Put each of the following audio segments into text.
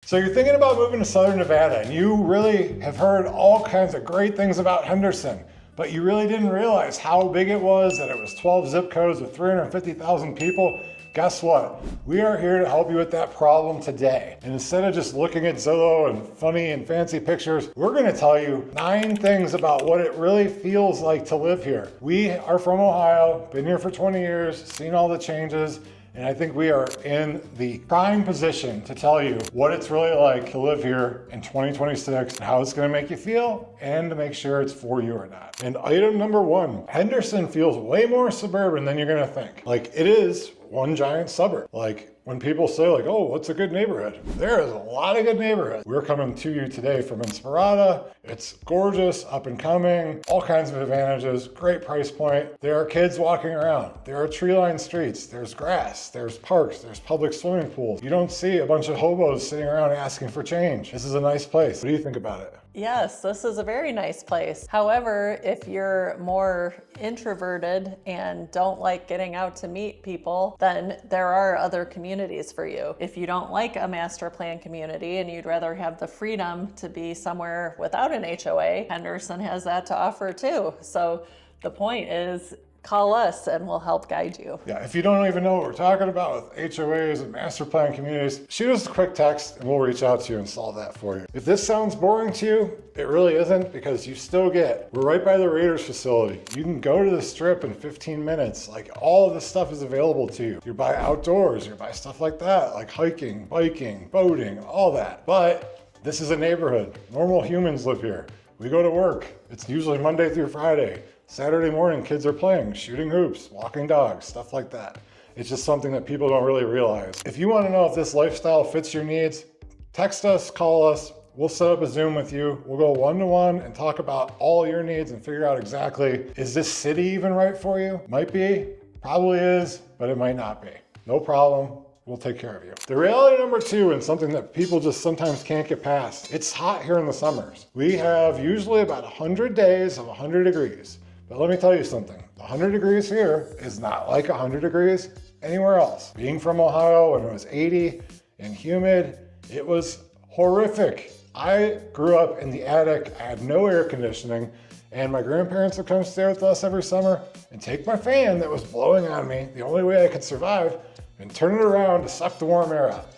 So you're thinking about moving to Southern Nevada and you really have heard all kinds of great things about Henderson, but you really didn't realize how big it was, that it was 12 zip codes with 350,000 people. Guess what? We are here to help you with that problem today. And instead of just looking at Zillow and funny and fancy pictures, we're gonna tell you 9 things about what it really feels like to live here. We are from Ohio, been here for 20 years, seen all the changes, and I think we are in the prime position to tell you what it's really like to live here in 2026, and how it's gonna make you feel, and to make sure it's for you or not. And item number 1, Henderson feels way more suburban than you're gonna think. Like, it is one giant suburb. Like, when people say like, oh, what's a good neighborhood? There is a lot of good neighborhoods. We're coming to you today from Inspirada. It's gorgeous, up and coming, all kinds of advantages, great price point. There are kids walking around. There are tree-lined streets. There's grass, there's parks, there's public swimming pools. You don't see a bunch of hobos sitting around asking for change. This is a nice place. What do you think about it? Yes, this is a very nice place. However, if you're more introverted and don't like getting out to meet people, then there are other communities for you. If you don't like a master plan community and you'd rather have the freedom to be somewhere without an HOA, Henderson has that to offer too. So the point is, call us and we'll help guide you. Yeah, if you don't even know what we're talking about with HOAs and master plan communities, shoot us a quick text and we'll reach out to you and solve that for you. If this sounds boring to you, it really isn't, because you still we're right by the Raiders facility. You can go to the strip in 15 minutes. Like, all of this stuff is available to you. You're by outdoors, you're by stuff like that, like hiking, biking, boating, all that. But this is a neighborhood. Normal humans live here. We go to work. It's usually Monday through Friday. Saturday morning, kids are playing, shooting hoops, walking dogs, stuff like that. It's just something that people don't really realize. If you want to know if this lifestyle fits your needs, text us, call us. We'll set up a Zoom with you. We'll go one-to-one and talk about all your needs and figure out exactly, is this city even right for you? Might be, probably is, but it might not be. No problem. We'll take care of you. The reality number 2, and something that people just sometimes can't get past, it's hot here in the summers. We have usually about 100 days of 100 degrees. But let me tell you something, 100 degrees here is not like 100 degrees anywhere else. Being from Ohio, when it was 80 and humid, it was horrific. I grew up in the attic, I had no air conditioning, and my grandparents would come stay with us every summer and take my fan that was blowing on me, the only way I could survive, and turn it around to suck the warm air out.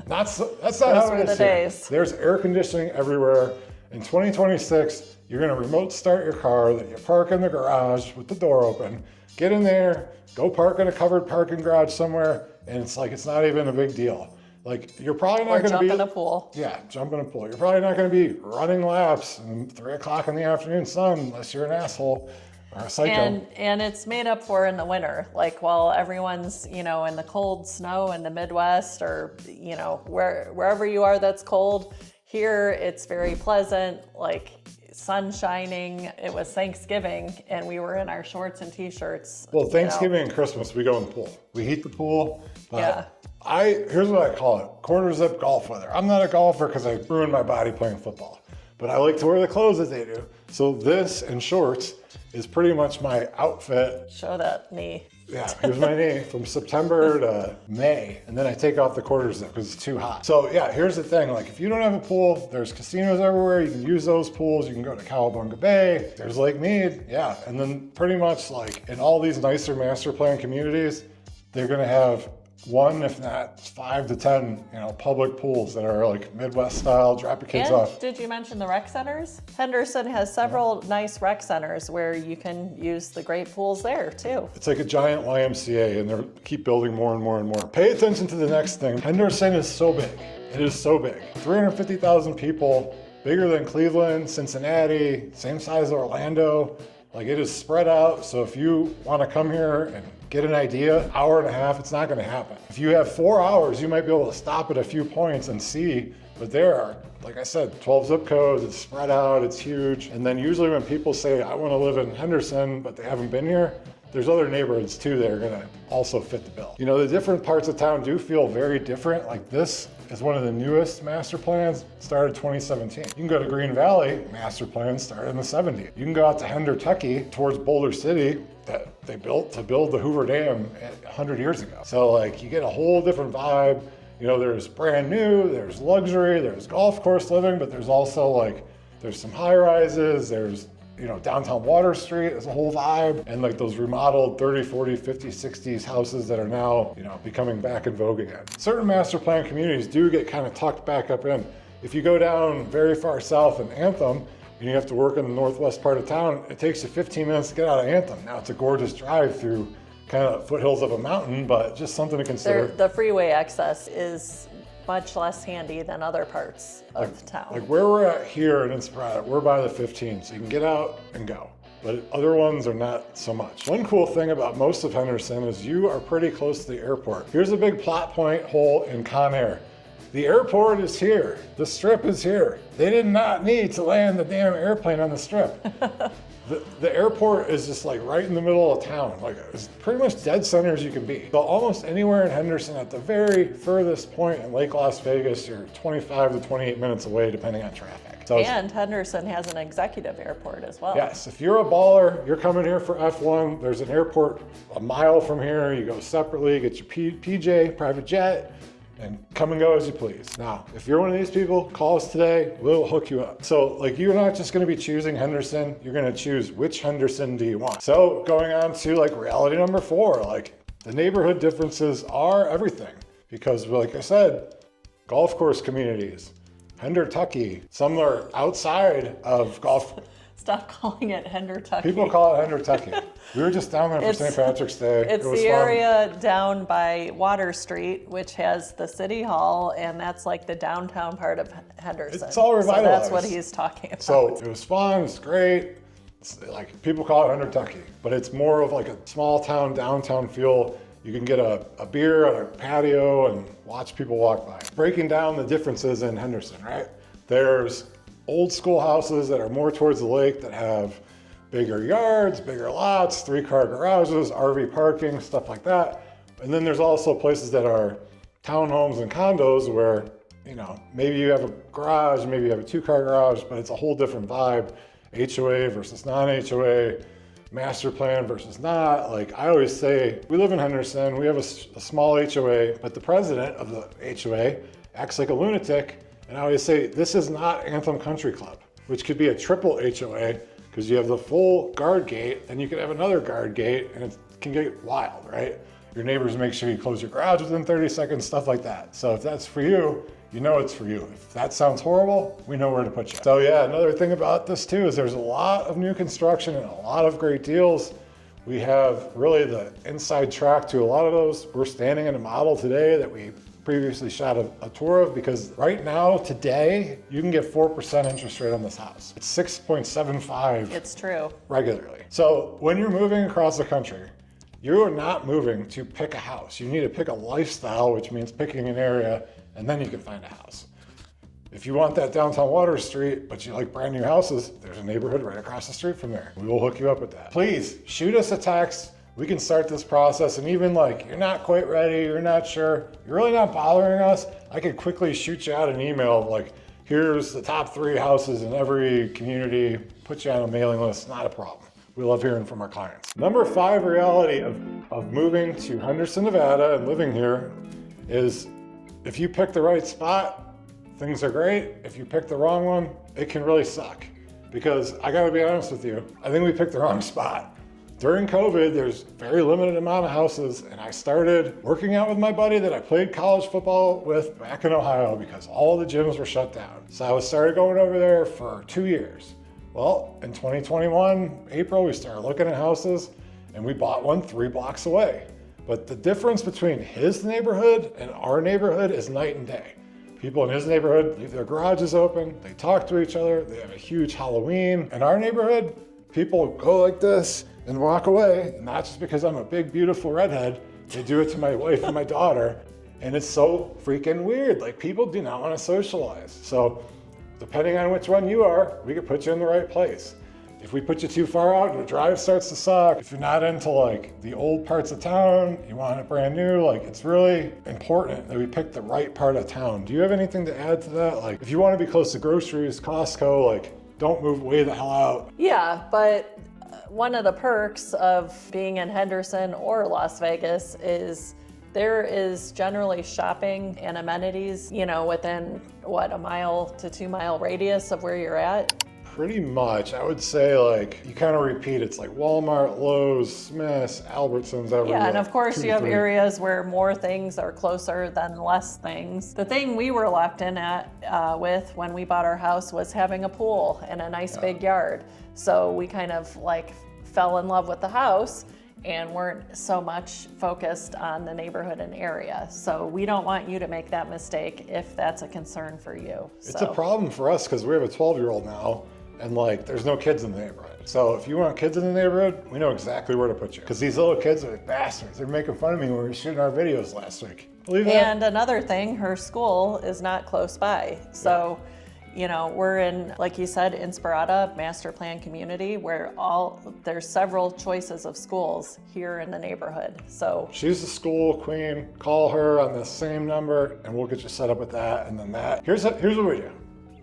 That's not how it is here. There's air conditioning everywhere. In 2026, you're gonna remote start your car that you park in the garage with the door open, get in there, go park in a covered parking garage somewhere, and it's like, it's not even a big deal. Like, you're probably not gonna jump in a pool. Yeah, jump in a pool. You're probably not gonna be running laps in 3 o'clock in the afternoon sun unless you're an asshole or a psycho. And it's made up for in the winter. Like, while everyone's, in the cold snow in the Midwest, or, wherever you are that's cold, here it's very pleasant, like sun shining. It was Thanksgiving and we were in our shorts and t-shirts. Well, Thanksgiving and Christmas, we go in the pool. We heat the pool, but yeah. Here's what I call it, quarter zip golf weather. I'm not a golfer because I ruined my body playing football, but I like to wear the clothes that they do. So this and shorts is pretty much my outfit. Show that knee. Yeah, here's my knee from September to May, and then I take off the quarter zip because it's too hot. So yeah, here's the thing, like, if you don't have a pool, there's casinos everywhere, you can use those pools, you can go to Cowabunga Bay, there's Lake Mead, yeah, and then pretty much like in all these nicer master plan communities, they're gonna have 1, if not 5 to 10, public pools that are like Midwest style, drop your kids off. Did you mention the rec centers? Henderson has several nice rec centers where you can use the great pools there too. It's like a giant YMCA, and they keep building more and more and more. Pay attention to the next thing. Henderson is so big. It is so big. 350,000 people, bigger than Cleveland, Cincinnati, same size as Orlando. Like, it is spread out. So if you want to come here and get an idea, hour and a half, it's not going to happen. If you have 4 hours, you might be able to stop at a few points and see, but there are, like I said, 12 zip codes, it's spread out, it's huge. And then usually when people say, I want to live in Henderson, but they haven't been here, there's other neighborhoods too that are going to also fit the bill. The different parts of town do feel very different. Like, this is one of the newest master plans, started 2017. You can go to Green Valley, master plan started in the 70s. You can go out to Hendertucky towards Boulder City, that they built to build the Hoover Dam 100 years ago. So like, you get a whole different vibe. You know, there's brand new, there's luxury, there's golf course living, but there's also like, there's some high rises, there's, you know, downtown Water Street is a whole vibe, and like those remodeled 30, 40, 50, 60s houses that are now, you know, becoming back in vogue again. Certain master plan communities do get kind of tucked back up in. If you go down very far south in Anthem, and you have to work in the northwest part of town, it takes you 15 minutes to get out of Anthem. Now it's a gorgeous drive through kind of foothills of a mountain, but just something to consider. The freeway access is much less handy than other parts of town. Like where we're at here in Inspirata, we're by the 15, so you can get out and go. But other ones are not so much. One cool thing about most of Henderson is you are pretty close to the airport. Here's a big plot point hole in Con Air. The airport is here. The strip is here. They did not need to land the damn airplane on the strip. The airport is just like right in the middle of town. Like it's pretty much dead center as you can be. So almost anywhere in Henderson at the very furthest point in Lake Las Vegas, you're 25 to 28 minutes away depending on traffic. So and Henderson has an executive airport as well. yes, if you're a baller, you're coming here for F1, there's an airport a mile from here. You go separately, get your PJ, private jet, and come and go as you please. Now, if you're one of these people, call us today, we'll hook you up. So like you're not just gonna be choosing Henderson, you're gonna choose which Henderson do you want. So going on to like reality number 4, like the neighborhood differences are everything. Because like I said, golf course communities, Hendertucky, some are outside of golf. Stop calling it Hendertucky. People call it Hendertucky. We were just down there for St. Patrick's Day. It's the area down by Water Street, which has the city hall, and that's like the downtown part of Henderson. It's all revitalized. So that's what he's talking about. So it was fun, it's great. It's like people call it Hendertucky, but it's more of like a small town, downtown feel. You can get a beer on a patio and watch people walk by. Breaking down the differences in Henderson, right? There's old school houses that are more towards the lake that have bigger yards, bigger lots, 3-car garages, RV parking, stuff like that. And then there's also places that are townhomes and condos where, you know, maybe you have a garage, maybe you have a 2-car garage, but it's a whole different vibe. HOA versus non-HOA, master plan versus not. Like I always say, we live in Henderson, we have a small HOA, but the president of the HOA acts like a lunatic. And I always say, this is not Anthem Country Club, which could be a triple HOA because you have the full guard gate and you could have another guard gate and it can get wild, right? Your neighbors make sure you close your garage within 30 seconds, stuff like that. So if that's for you, you know it's for you. If that sounds horrible, we know where to put you. So yeah, another thing about this too is there's a lot of new construction and a lot of great deals. We have really the inside track to a lot of those. We're standing in a model today that we previously shot a tour of because right now, today, you can get 4% interest rate on this house. It's 6.75. It's true. Regularly. So when you're moving across the country, you are not moving to pick a house. You need to pick a lifestyle, which means picking an area, and then you can find a house. If you want that downtown Water Street, but you like brand new houses, there's a neighborhood right across the street from there. We will hook you up with that. Please shoot us a text. We can start this process, and even like you're not quite ready, you're not sure, you're really not bothering us, I could quickly shoot you out an email of like, here's the top 3 houses in every community, put you on a mailing list, not a problem. We love hearing from our clients. Number 5 reality of moving to Henderson, Nevada and living here is if you pick the right spot, things are great. If you pick the wrong one, it can really suck. Because I gotta be honest with you, I think we picked the wrong spot. During COVID, there's very limited amount of houses, and I started working out with my buddy that I played college football with back in Ohio because all the gyms were shut down. So I started going over there for 2 years. Well, in 2021, April, we started looking at houses, and we bought one 3 blocks away. But the difference between his neighborhood and our neighborhood is night and day. People in his neighborhood leave their garages open, they talk to each other, they have a huge Halloween. In our neighborhood, people go like this and walk away, and not just because I'm a big, beautiful redhead. They do it to my wife and my daughter, and it's so freaking weird. Like, people do not want to socialize. So depending on which one you are, we could put you in the right place. If we put you too far out, your drive starts to suck. If you're not into like the old parts of town, you want it brand new, like it's really important that we pick the right part of town. Do you have anything to add to that? Like, if you want to be close to groceries, Costco, like don't move way the hell out. Yeah, but one of the perks of being in Henderson or Las Vegas is There is generally shopping and amenities, within a 1 to 2 mile radius of where you're at. Pretty much. I would say like you kind of repeat. It's like Walmart, Lowe's, Smith's, Albertsons, everywhere. Yeah, and of course 2 to you have 3. areas where more things are closer than less things. The thing we were locked in with when we bought our house was having a pool and a nice big yard. So we kind of like fell in love with the house and weren't so much focused on the neighborhood and area. So we don't want you to make that mistake if that's a concern for you. It's a problem for us because we have a 12-year-old now, and like there's no kids in the neighborhood. So if you want kids in the neighborhood, we know exactly where to put you. Because these little kids are bastards. They're making fun of me when we were shooting our videos last week. Believe that? And another thing, her school is not close by. So, we're in, like you said, Inspirata master plan community where there's several choices of schools here in the neighborhood. So she's the school queen. Call her on the same number and we'll get you set up with that and then that. Here's what we do.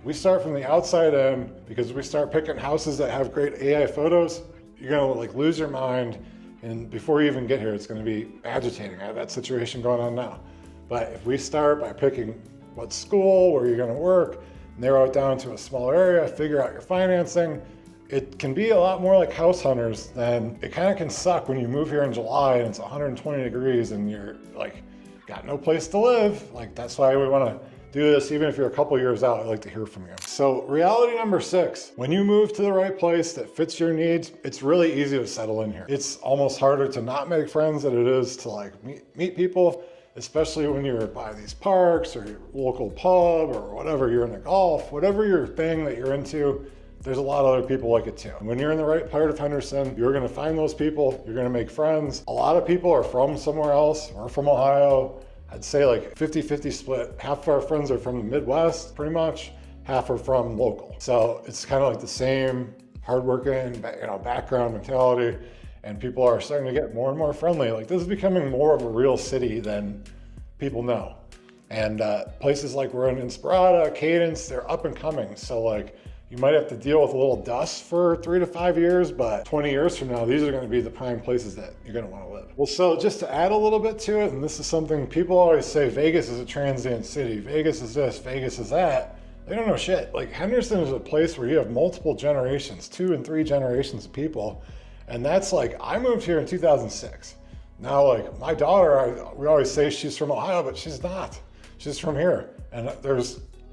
We start from the outside in because we start picking houses that have great AI photos. You're gonna like lose your mind, and before you even get here, it's gonna be agitating. I have that situation going on now. But if we start by picking what school, where you're gonna work, narrow it down to a smaller area, figure out your financing, it can be a lot more like house hunters than it kind of can suck when you move here in July and it's 120 degrees and you're like, got no place to live. Like that's why we wanna do this, even if you're a couple years out, I'd like to hear from you. So reality number 6, when you move to the right place that fits your needs, it's really easy to settle in here. It's almost harder to not make friends than it is to like meet people, especially when you're by these parks or your local pub or whatever, you're into golf, whatever your thing that you're into, there's a lot of other people like it too. When you're in the right part of Henderson, you're gonna find those people, you're gonna make friends. A lot of people are from somewhere else. We're from Ohio. I'd say like 50-50 split. Half of our friends are from the Midwest, pretty much. Half are from local. So it's kind of like the same hardworking, background mentality. And people are starting to get more and more friendly. Like this is becoming more of a real city than people know. And places like we're in Inspirata, Cadence, they're up and coming. So like you might have to deal with a little dust for 3 to 5 years, but 20 years from now, these are gonna be the prime places that you're gonna wanna live. Well, so just to add a little bit to it, and this is something people always say, Vegas is a transient city. Vegas is this, Vegas is that. They don't know shit. Like Henderson is a place where you have multiple generations, 2 and 3 generations of people. And that's like, I moved here in 2006. Now, like my daughter, we always say she's from Ohio, but she's not. She's from here. And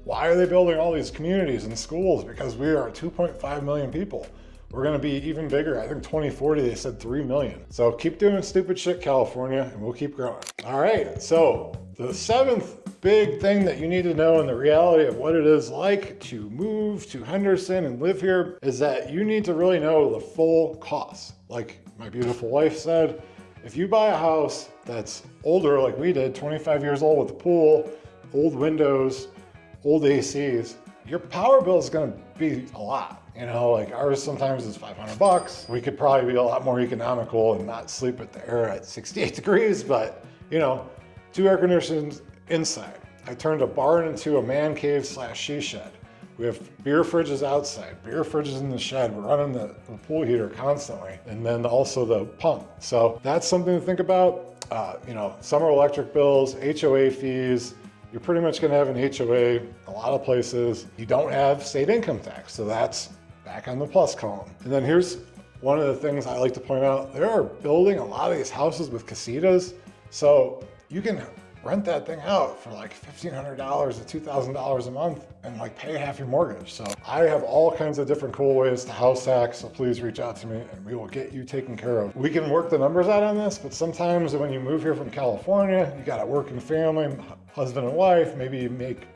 why are they building all these communities and schools? Because we are 2.5 million people. We're gonna be even bigger. I think 2040, they said 3 million. So keep doing stupid shit, California, and we'll keep growing. All right, so the 7th big thing that you need to know in the reality of what it is like to move to Henderson and live here is that you need to really know the full cost. Like my beautiful wife said, if you buy a house that's older like we did, 25 years old with a pool, old windows, old ACs, your power bill is gonna be a lot. Like ours sometimes is $500. We could probably be a lot more economical and not sleep at the air at 68 degrees, but 2 air conditioners inside. I turned a barn into a man cave / she shed. We have beer fridges outside, beer fridges in the shed. We're running the pool heater constantly, and then also the pump. So that's something to think about. Summer electric bills, HOA fees. You're pretty much gonna have an HOA a lot of places. You don't have state income tax, so that's back on the plus column. And then here's one of the things I like to point out. They are building a lot of these houses with casitas, so you can rent that thing out for like $1,500 to $2,000 a month and like pay half your mortgage. So I have all kinds of different cool ways to house hack, so please reach out to me and we will get you taken care of. We can work the numbers out on this, but sometimes when you move here from California, you got a working family, husband and wife, maybe you make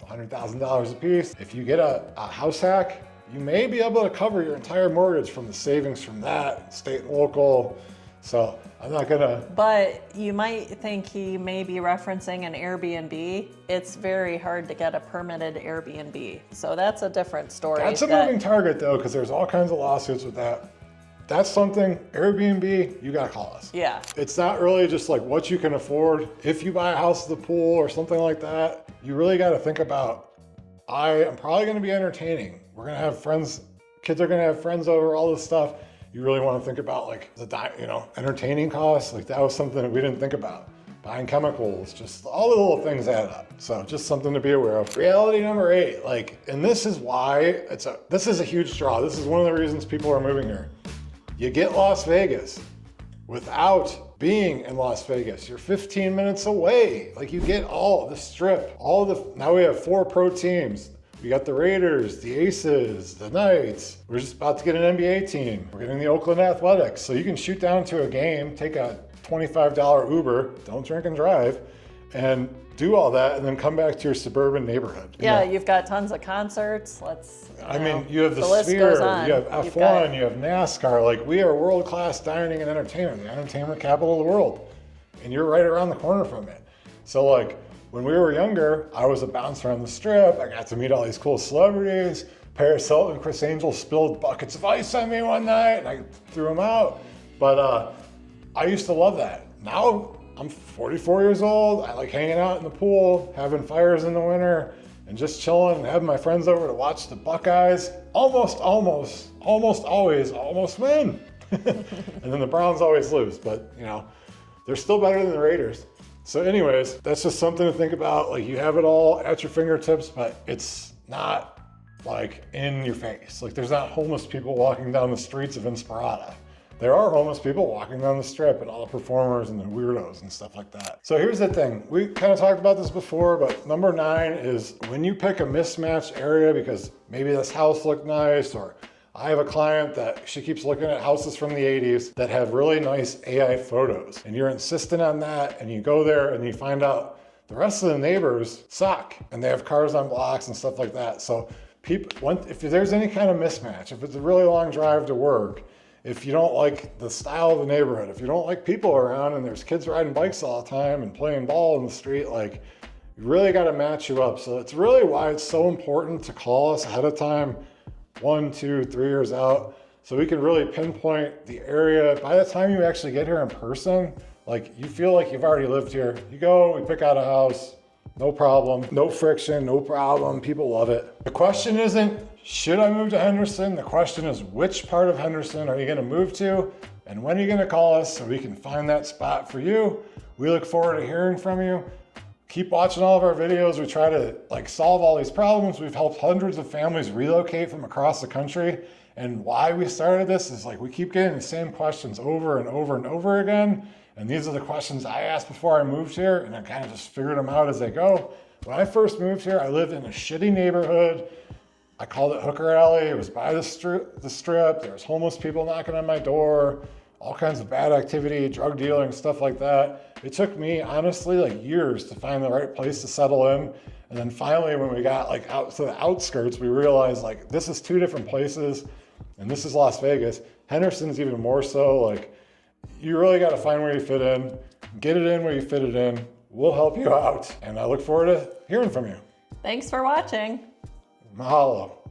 $100,000 a piece. If you get a house hack, you may be able to cover your entire mortgage from the savings from that, state and local. So I'm not gonna. But you might think he may be referencing an Airbnb. It's very hard to get a permitted Airbnb. So that's a different story. That's a moving target though, because there's all kinds of lawsuits with that. That's something, Airbnb, you gotta call us. Yeah. It's not really just like what you can afford. If you buy a house with a pool or something like that, you really gotta think about, I am probably gonna be entertaining. We're gonna have friends, kids are gonna have friends over, all this stuff. You really wanna think about like the entertaining costs. Like that was something that we didn't think about. buying chemicals, just all the little things add up. So just something to be aware of. Reality number 8, like, and this is why this is a huge draw. This is one of the reasons people are moving here. You get Las Vegas without being in Las Vegas. You're 15 minutes away. Like, you get all the Strip, now we have 4 pro teams. We got the Raiders, the Aces, the Knights. We're just about to get an NBA team. We're getting the Oakland Athletics. So you can shoot down to a game, take a $25 Uber, don't drink and drive, and do all that, and then come back to your suburban neighborhood. Yeah, you've got tons of concerts. I mean, you have the list Sphere, goes on. you have F1, you have NASCAR. Like, we are world-class dining and entertainment, the entertainment capital of the world. And you're right around the corner from it. So, like, when we were younger, I was a bouncer on the Strip. I got to meet all these cool celebrities. Paris Hilton and Chris Angel spilled buckets of ice on me one night, and I threw them out. But I used to love that. Now, I'm 44 years old. I like hanging out in the pool, having fires in the winter, and just chilling and having my friends over to watch the Buckeyes almost always win. And then the Browns always lose, but you know, they're still better than the Raiders. So anyways, that's just something to think about. Like, you have it all at your fingertips, but it's not like in your face. Like, there's not homeless people walking down the streets of Inspirata. There are homeless people walking down the Strip, and all the performers and the weirdos and stuff like that. So here's the thing. We kind of talked about this before, but number 9 is when you pick a mismatched area because maybe this house looked nice, or I have a client that she keeps looking at houses from the 80s that have really nice AI photos, and you're insistent on that, and you go there and you find out the rest of the neighbors suck, and they have cars on blocks and stuff like that. So if there's any kind of mismatch, if it's a really long drive to work, if you don't like the style of the neighborhood, if you don't like people around and there's kids riding bikes all the time and playing ball in the street, like, you really got to match you up. So it's really why it's so important to call us ahead of time, 1, 2, 3 years out, so we can really pinpoint the area. By the time you actually get here in person, like, you feel like you've already lived here. You go, we pick out a house, no problem, no friction, no problem. People love it. The question isn't, should I move to Henderson? The question is, which part of Henderson are you going to move to? And when are you going to call us so we can find that spot for you? We look forward to hearing from you. Keep watching all of our videos. We try to solve all these problems. We've helped hundreds of families relocate from across the country. And why we started this is we keep getting the same questions over and over and over again. And these are the questions I asked before I moved here, and I kind of just figured them out as they go. When I first moved here, I lived in a shitty neighborhood. I called it Hooker Alley. It was by the strip. There was homeless people knocking on my door, all kinds of bad activity, drug dealing, stuff like that. It took me, honestly, years to find the right place to settle in. And then finally, when we got out to the outskirts, we realized this is 2 different places, and this is Las Vegas. Henderson's even more so. You really got to find where you fit in, get it in where you fit it in. We'll help you out, and I look forward to hearing from you. Thanks for watching. Mahalo.